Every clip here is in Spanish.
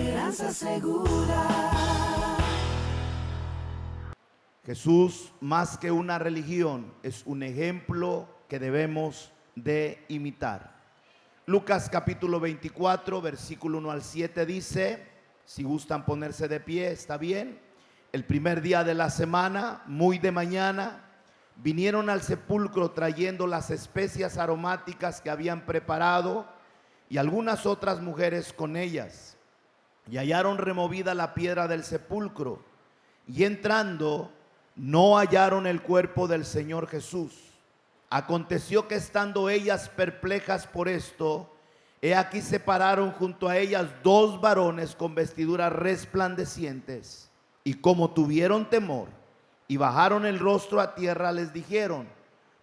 esperanza segura. Jesús, más que una religión, es un ejemplo que debemos de imitar. Lucas capítulo 24, versículo 1 al 7 dice, si gustan ponerse de pie, está bien. El primer día de la semana, muy de mañana, vinieron al sepulcro trayendo las especias aromáticas que habían preparado y algunas otras mujeres con ellas. Y hallaron removida la piedra del sepulcro, y entrando no hallaron el cuerpo del Señor Jesús. Aconteció que estando ellas perplejas por esto, he aquí se pararon junto a ellas dos varones con vestiduras resplandecientes, y como tuvieron temor y bajaron el rostro a tierra, les dijeron: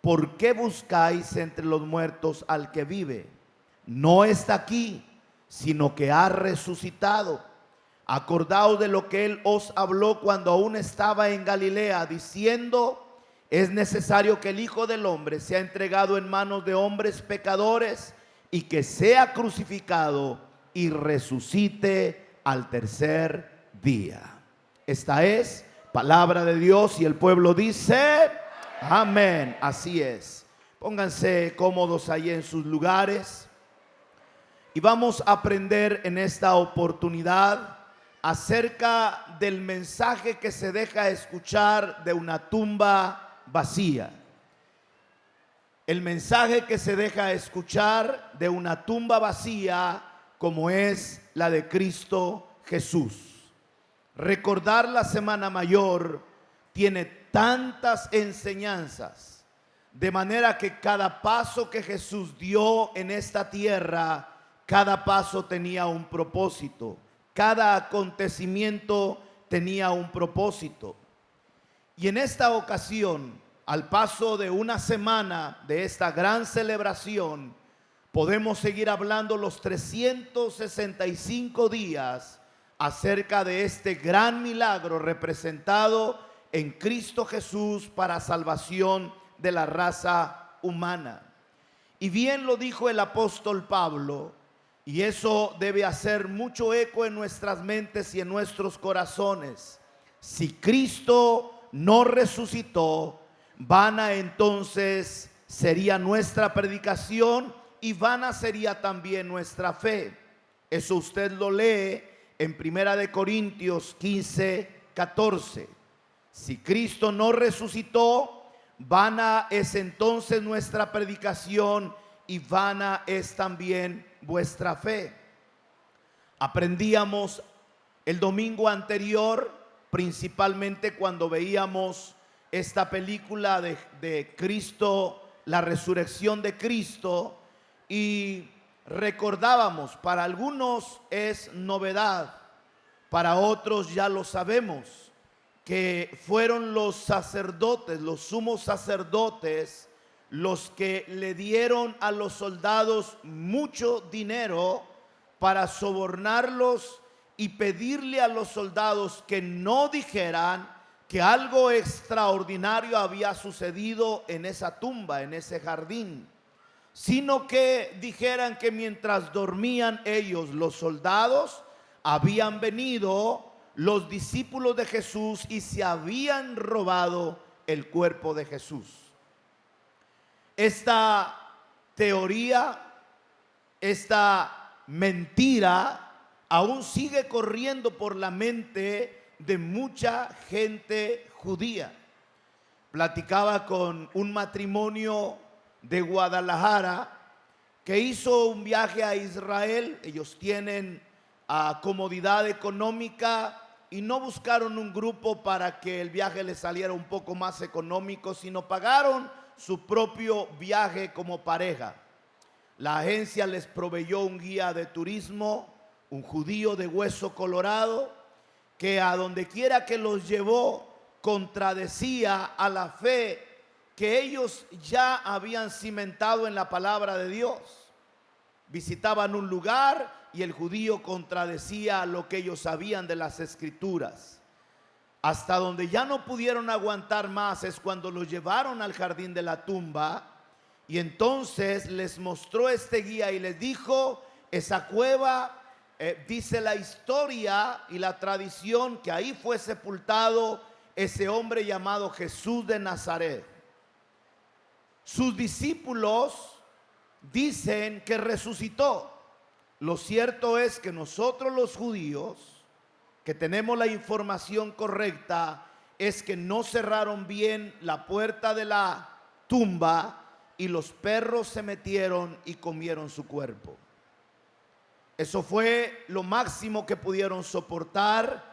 ¿por qué buscáis entre los muertos al que vive? No está aquí, sino que ha resucitado. Acordaos de lo que él os habló cuando aún estaba en Galilea, diciendo: es necesario que el Hijo del Hombre sea entregado en manos de hombres pecadores y que sea crucificado y resucite al tercer día. Esta es palabra de Dios, y el pueblo dice amén. Así es. Pónganse cómodos ahí en sus lugares y vamos a aprender en esta oportunidad acerca del mensaje que se deja escuchar de una tumba vacía. El mensaje que se deja escuchar de una tumba vacía, como es la de Cristo Jesús. Recordar la Semana Mayor tiene tantas enseñanzas, de manera que cada paso que Jesús dio en esta tierra, cada paso tenía un propósito. Cada acontecimiento tenía un propósito. Y en esta ocasión, al paso de una semana de esta gran celebración, podemos seguir hablando los 365 días acerca de este gran milagro representado en Cristo Jesús para salvación de la raza humana. Y bien lo dijo el apóstol Pablo, y eso debe hacer mucho eco en nuestras mentes y en nuestros corazones. Si Cristo no resucitó, vana entonces sería nuestra predicación y vana sería también nuestra fe. Eso usted lo lee en 1 Corintios 15, 14. Si Cristo no resucitó, vana es entonces nuestra predicación y vana es también vuestra fe. Aprendíamos el domingo anterior, principalmente cuando veíamos esta película de Cristo, la resurrección de Cristo, y recordábamos, para algunos es novedad, para otros ya lo sabemos, que fueron los sacerdotes, los sumos sacerdotes, los que le dieron a los soldados mucho dinero para sobornarlos y pedirle a los soldados que no dijeran que algo extraordinario había sucedido en esa tumba, en ese jardín, sino que dijeran que mientras dormían ellos, los soldados, habían venido los discípulos de Jesús y se habían robado el cuerpo de Jesús. Esta teoría, esta mentira, aún sigue corriendo por la mente de mucha gente judía. Platicaba con un matrimonio de Guadalajara que hizo un viaje a Israel. Ellos tienen comodidad económica y no buscaron un grupo para que el viaje les saliera un poco más económico, sino pagaron su propio viaje como pareja. La agencia les proveyó un guía de turismo, un judío de hueso colorado, que a donde quiera que los llevó contradecía a la fe que ellos ya habían cimentado en la palabra de Dios. Visitaban un lugar y el judío contradecía lo que ellos sabían de las escrituras. Hasta donde ya no pudieron aguantar más es cuando los llevaron al jardín de la tumba, y entonces les mostró este guía y les dijo: esa cueva dice la historia y la tradición que ahí fue sepultado ese hombre llamado Jesús de Nazaret. Sus discípulos dicen que resucitó. Lo cierto es que nosotros los judíos, que tenemos la información correcta, es que no cerraron bien la puerta de la tumba y los perros se metieron y comieron su cuerpo. Eso fue lo máximo que pudieron soportar,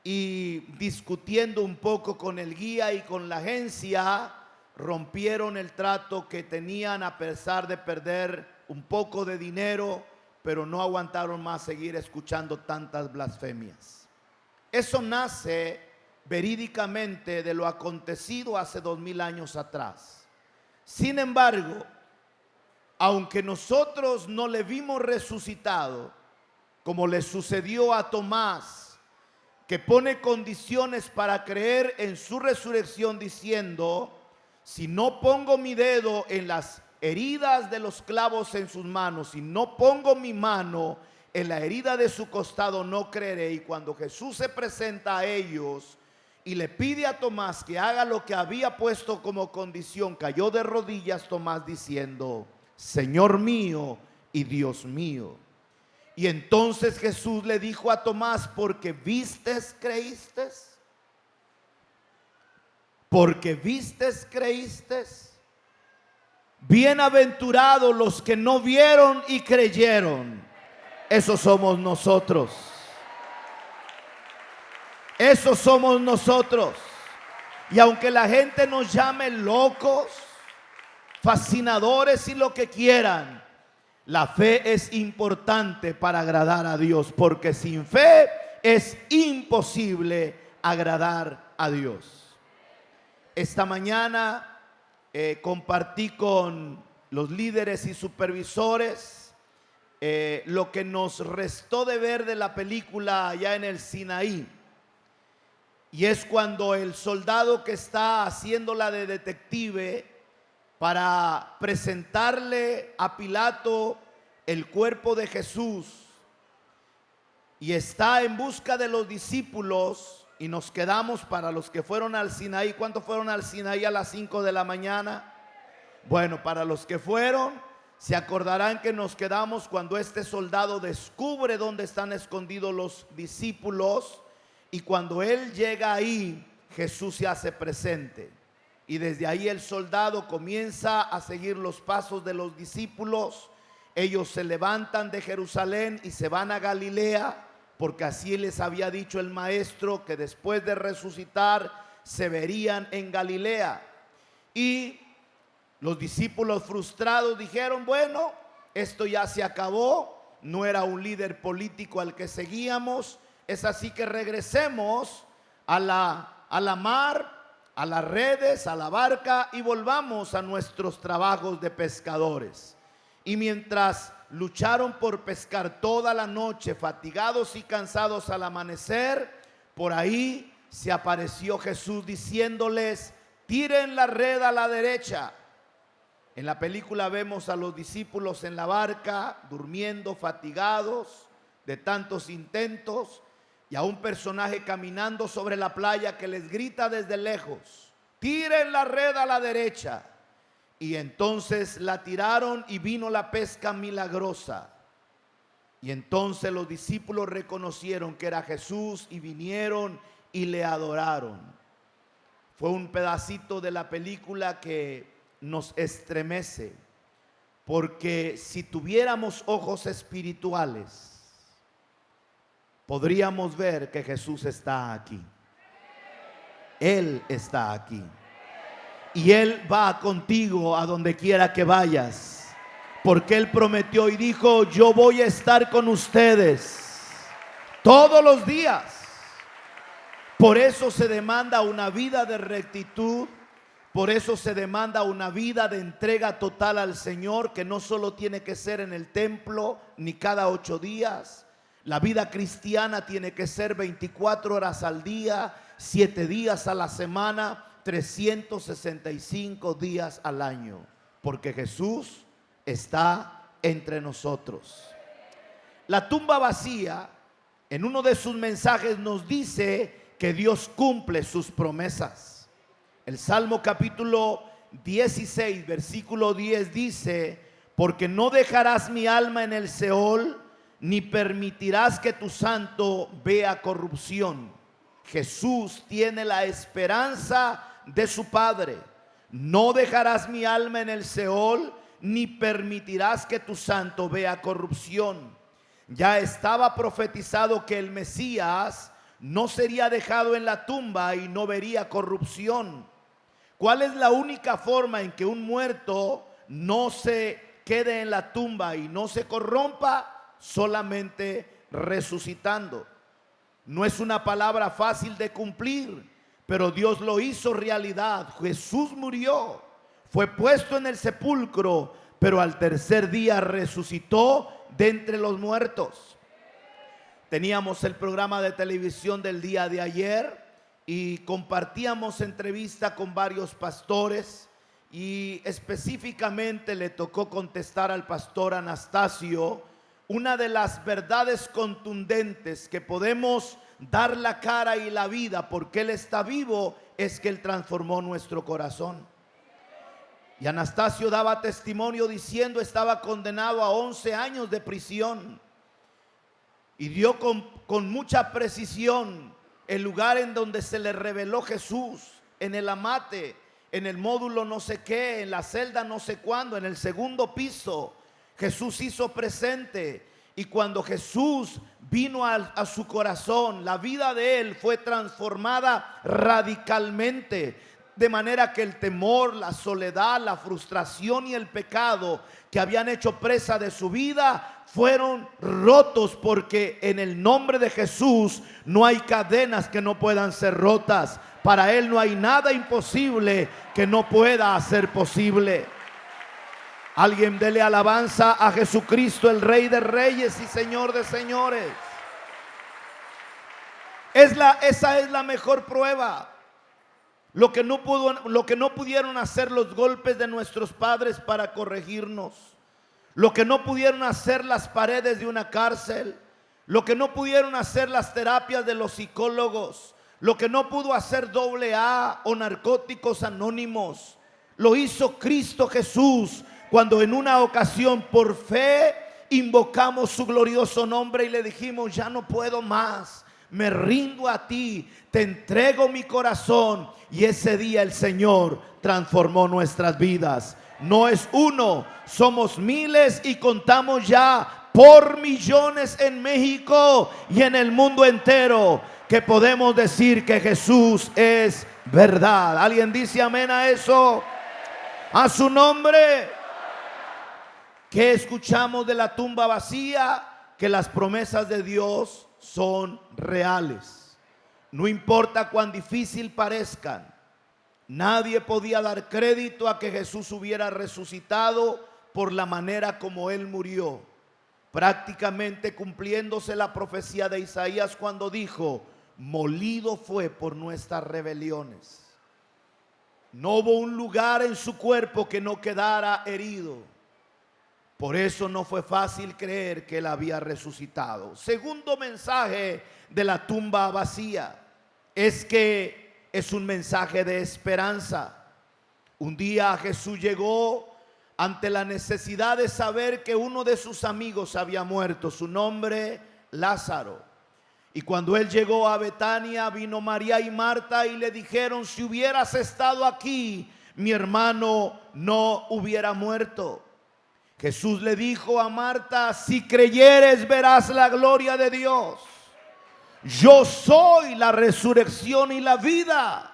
y discutiendo un poco con el guía y con la agencia, rompieron el trato que tenían a pesar de perder un poco de dinero, pero no aguantaron más seguir escuchando tantas blasfemias. Eso nace verídicamente de lo acontecido hace 2000 años atrás. Sin embargo, aunque nosotros no le vimos resucitado, como le sucedió a Tomás, que pone condiciones para creer en su resurrección diciendo: si no pongo mi dedo en las heridas de los clavos en sus manos, si no pongo mi mano en la herida de su costado, no creeré. Y cuando Jesús se presenta a ellos y le pide a Tomás que haga lo que había puesto como condición, cayó de rodillas Tomás diciendo: Señor mío y Dios mío. Y entonces Jesús le dijo a Tomás: porque vistes, creíste. Porque vistes, creíste. Bienaventurados los que no vieron y creyeron. Esos somos nosotros. Esos somos nosotros. Y aunque la gente nos llame locos, fascinadores y lo que quieran, la fe es importante para agradar a Dios, porque sin fe es imposible agradar a Dios. Esta mañana compartí con los líderes y supervisores lo que nos restó de ver de la película allá en el Sinaí. Y es cuando el soldado que está haciéndola de detective para presentarle a Pilato el cuerpo de Jesús, y está en busca de los discípulos, y nos quedamos, para los que fueron al Sinaí. ¿Cuántos fueron al Sinaí a las 5 de la mañana? Bueno, para los que fueron, se acordarán que nos quedamos cuando este soldado descubre dónde están escondidos los discípulos, y cuando él llega ahí, Jesús se hace presente. Y desde ahí el soldado comienza a seguir los pasos de los discípulos. Ellos se levantan de Jerusalén y se van a Galilea, porque así les había dicho el maestro, que después de resucitar se verían en Galilea. Y los discípulos frustrados dijeron: bueno, esto ya se acabó, no era un líder político al que seguíamos, es así que regresemos a la mar, a las redes, a la barca, y volvamos a nuestros trabajos de pescadores. Y mientras lucharon por pescar toda la noche, fatigados y cansados, al amanecer, por ahí se apareció Jesús diciéndoles: tiren la red a la derecha. En la película vemos a los discípulos en la barca, durmiendo, fatigados de tantos intentos, y a un personaje caminando sobre la playa que les grita desde lejos: tiren la red a la derecha. Y entonces la tiraron y vino la pesca milagrosa. Y entonces los discípulos reconocieron que era Jesús y vinieron y le adoraron. Fue un pedacito de la película que nos estremece, porque si tuviéramos ojos espirituales, podríamos ver que Jesús está aquí. Él está aquí. Y Él va contigo a donde quiera que vayas, porque Él prometió y dijo: yo voy a estar con ustedes todos los días. Por eso se demanda una vida de rectitud. Por eso se demanda una vida de entrega total al Señor, que no solo tiene que ser en el templo ni cada 8 días. La vida cristiana tiene que ser 24 horas al día, 7 días a la semana, 365 días al año, porque Jesús está entre nosotros. la tumba vacía, en uno de sus mensajes nos dice que Dios cumple sus promesas. El Salmo capítulo 16, versículo 10 dice: porque no dejarás mi alma en el Seol, ni permitirás que tu santo vea corrupción. Jesús tiene la esperanza de su Padre. No dejarás mi alma en el Seol, ni permitirás que tu santo vea corrupción. Ya estaba profetizado que el Mesías no sería dejado en la tumba y no vería corrupción. ¿Cuál es la única forma en que un muerto no se quede en la tumba y no se corrompa? Solamente resucitando. No es una palabra fácil de cumplir, pero Dios lo hizo realidad. Jesús murió, fue puesto en el sepulcro, pero al tercer día resucitó de entre los muertos. Teníamos el programa de televisión del día de ayer y compartíamos entrevista con varios pastores, y específicamente le tocó contestar al pastor Anastasio una de las verdades contundentes que podemos dar la cara y la vida porque Él está vivo, es que Él transformó nuestro corazón. Y Anastasio daba testimonio diciendo estaba condenado a 11 años de prisión, y dio con mucha precisión el lugar en donde se le reveló Jesús: en el amate, en el módulo no sé qué, en la celda no sé cuándo, en el segundo piso. Jesús hizo presente, y cuando Jesús vino a su corazón, la vida de él fue transformada radicalmente, de manera que el temor, la soledad, la frustración y el pecado que habían hecho presa de su vida fueron rotos, porque en el nombre de Jesús no hay cadenas que no puedan ser rotas. Para Él no hay nada imposible que no pueda hacer posible. Alguien dele alabanza a Jesucristo, el Rey de Reyes y Señor de Señores. Esa es la mejor prueba. Lo que no pudieron hacer los golpes de nuestros padres para corregirnos, lo que no pudieron hacer las paredes de una cárcel, lo que no pudieron hacer las terapias de los psicólogos, lo que no pudo hacer AA o Narcóticos Anónimos, lo hizo Cristo Jesús, cuando en una ocasión por fe invocamos su glorioso nombre y le dijimos: ya no puedo más, me rindo a ti, te entrego mi corazón. Y ese día el Señor transformó nuestras vidas. No es uno, somos miles y contamos ya por millones en México y en el mundo entero que podemos decir que Jesús es verdad. ¿Alguien dice amén a eso? A su nombre. ¿Qué escuchamos de la tumba vacía? Que las promesas de Dios son reales. No importa cuán difícil parezcan. Nadie podía dar crédito a que Jesús hubiera resucitado por la manera como Él murió, prácticamente cumpliéndose la profecía de Isaías cuando dijo: molido fue por nuestras rebeliones. No hubo un lugar en su cuerpo que no quedara herido. Por eso no fue fácil creer que Él había resucitado. Segundo mensaje de la tumba vacía es que es un mensaje de esperanza. Un día Jesús llegó ante la necesidad de saber que uno de sus amigos había muerto, su nombre Lázaro. Y cuando Él llegó a Betania, vino María y Marta y le dijeron: si hubieras estado aquí, mi hermano no hubiera muerto. Jesús le dijo a Marta: si creyeres verás la gloria de Dios. Yo soy la resurrección y la vida.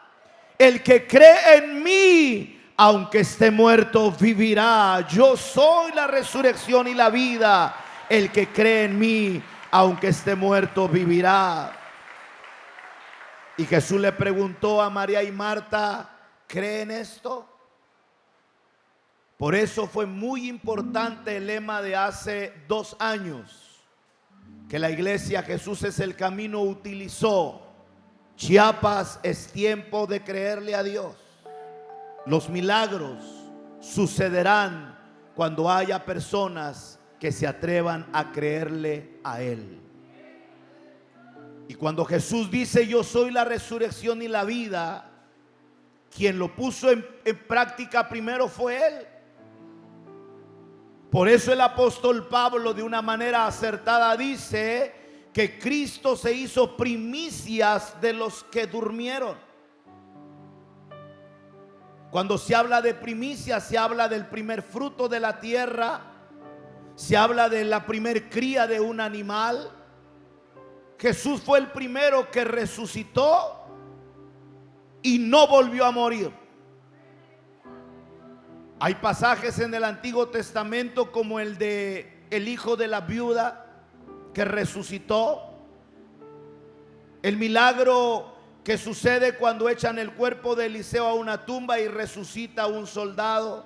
El que cree en mí, aunque esté muerto, vivirá. Yo soy la resurrección y la vida. El que cree en mí, aunque esté muerto, vivirá. Y Jesús le preguntó a María y Marta: ¿creen esto? Por eso fue muy importante el lema de hace 2 años que la iglesia Jesús es el Camino utilizó: Chiapas es tiempo de creerle a Dios. Los milagros sucederán cuando haya personas que se atrevan a creerle a Él. Y cuando Jesús dice: yo soy la resurrección y la vida, quien lo puso en práctica primero fue Él. Por eso el apóstol Pablo, de una manera acertada, dice que Cristo se hizo primicias de los que durmieron. Cuando se habla de primicias, se habla del primer fruto de la tierra, se habla de la primer cría de un animal. Jesús fue el primero que resucitó y no volvió a morir. Hay pasajes en el Antiguo Testamento como el de el hijo de la viuda que resucitó, el milagro que sucede cuando echan el cuerpo de Eliseo a una tumba y resucita un soldado.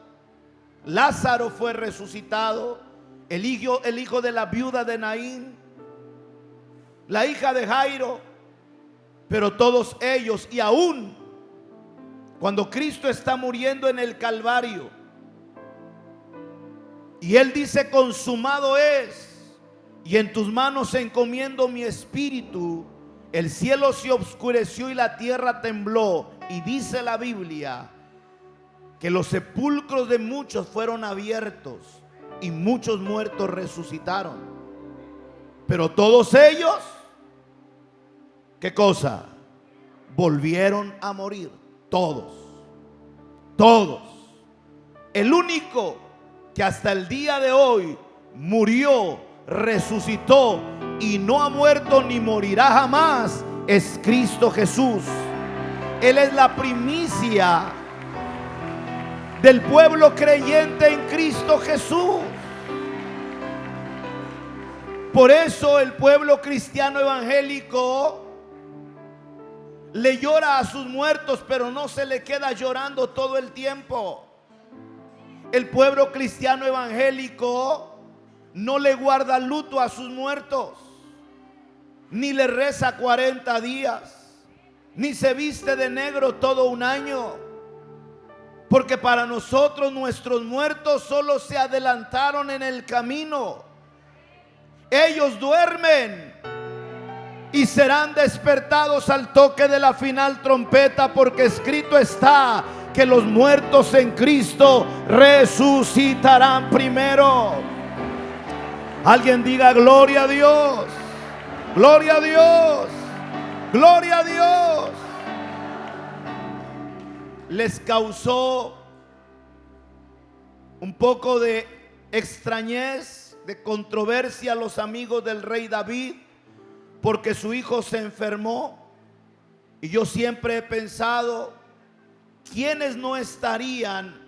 Lázaro fue resucitado, el hijo de la viuda de Naín, la hija de Jairo. Pero todos ellos, y aún cuando Cristo está muriendo en el Calvario y Él dice: consumado es, y en tus manos encomiendo mi espíritu, el cielo se oscureció y la tierra tembló. Y dice la Biblia que los sepulcros de muchos fueron abiertos y muchos muertos resucitaron. Pero todos ellos, ¿qué cosa? Volvieron a morir. Todos. El único que hasta el día de hoy murió, resucitó y no ha muerto ni morirá jamás es Cristo Jesús. Él es la primicia del pueblo creyente en Cristo Jesús. Por eso el pueblo cristiano evangélico le llora a sus muertos, pero no se le queda llorando todo el tiempo. El pueblo cristiano evangélico no le guarda luto a sus muertos, ni le reza 40 días, ni se viste de negro todo un año, porque para nosotros nuestros muertos solo se adelantaron en el camino. Ellos duermen y serán despertados al toque de la final trompeta, porque escrito está que los muertos en Cristo resucitarán primero. Alguien diga: gloria a Dios, gloria a Dios, gloria a Dios. Les causó un poco de extrañez, de controversia a los amigos del rey David, porque su hijo se enfermó. Y yo siempre he pensado, ¿quiénes no estarían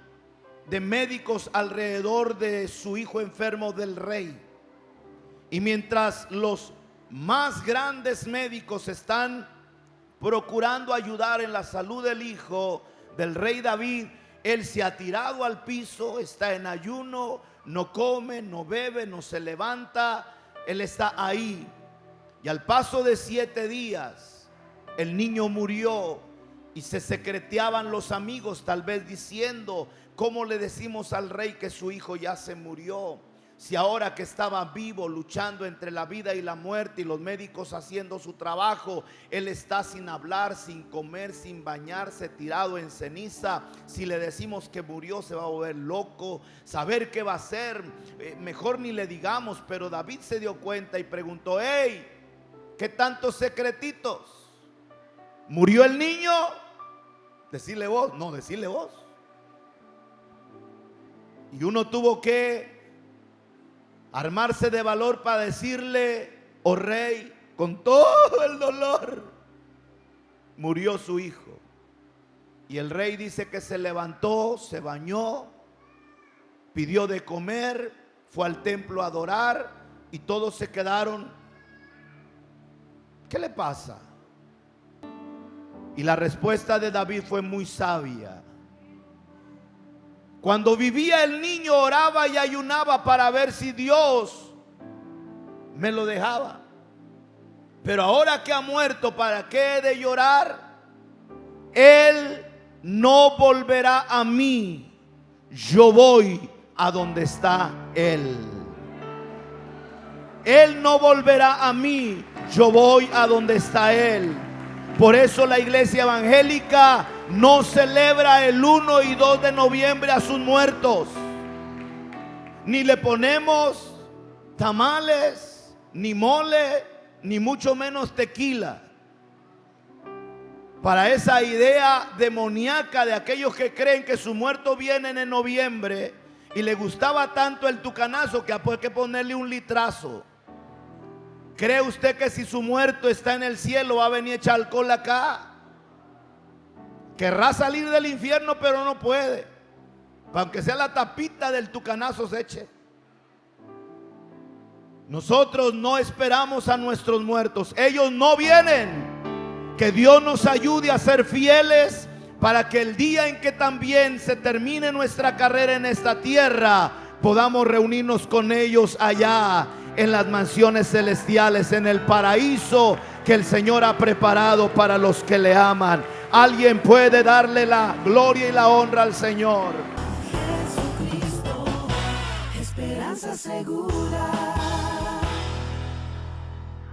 de médicos alrededor de su hijo enfermo del rey? Y mientras los más grandes médicos están procurando ayudar en la salud del hijo del rey David, él se ha tirado al piso, está en ayuno, no come, no bebe, no se levanta. Él está ahí. Y al paso de 7 días, el niño murió. Y se secreteaban los amigos, tal vez diciendo: ¿cómo le decimos al rey que su hijo ya se murió? Si ahora que estaba vivo, luchando entre la vida y la muerte, y los médicos haciendo su trabajo, él está sin hablar, sin comer, sin bañarse, tirado en ceniza. Si le decimos que murió, se va a volver loco, saber qué va a hacer. Mejor ni le digamos. Pero David se dio cuenta y preguntó: hey, ¿qué tantos secretitos? ¿Murió el niño? Decirle vos, no, decirle vos. Y uno tuvo que armarse de valor para decirle: oh rey, con todo el dolor, murió su hijo. Y el rey dice que se levantó, se bañó, pidió de comer, fue al templo a adorar, y todos se quedaron: ¿qué le pasa? Y la respuesta de David fue muy sabia. Cuando vivía el niño, oraba y ayunaba para ver si Dios me lo dejaba. Pero ahora que ha muerto, ¿para qué he de llorar? Él no volverá a mí, yo voy a donde está Él. Él no volverá a mí, yo voy a donde está Él. Por eso la iglesia evangélica no celebra el 1 y 2 de noviembre a sus muertos. Ni le ponemos tamales, ni mole, ni mucho menos tequila. Para esa idea demoníaca de aquellos que creen que sus muertos vienen en noviembre y le gustaba tanto el tucanazo que hay que ponerle un litrazo. ¿Cree usted que si su muerto está en el cielo va a venir a echar alcohol acá? Querrá salir del infierno pero no puede. Aunque sea la tapita del tucanazo se eche. Nosotros no esperamos a nuestros muertos. Ellos no vienen. Que Dios nos ayude a ser fieles para que el día en que también se termine nuestra carrera en esta tierra, podamos reunirnos con ellos allá en las mansiones celestiales, en el paraíso que el Señor ha preparado para los que le aman. Alguien puede darle la gloria y la honra al Señor. Jesucristo, esperanza segura.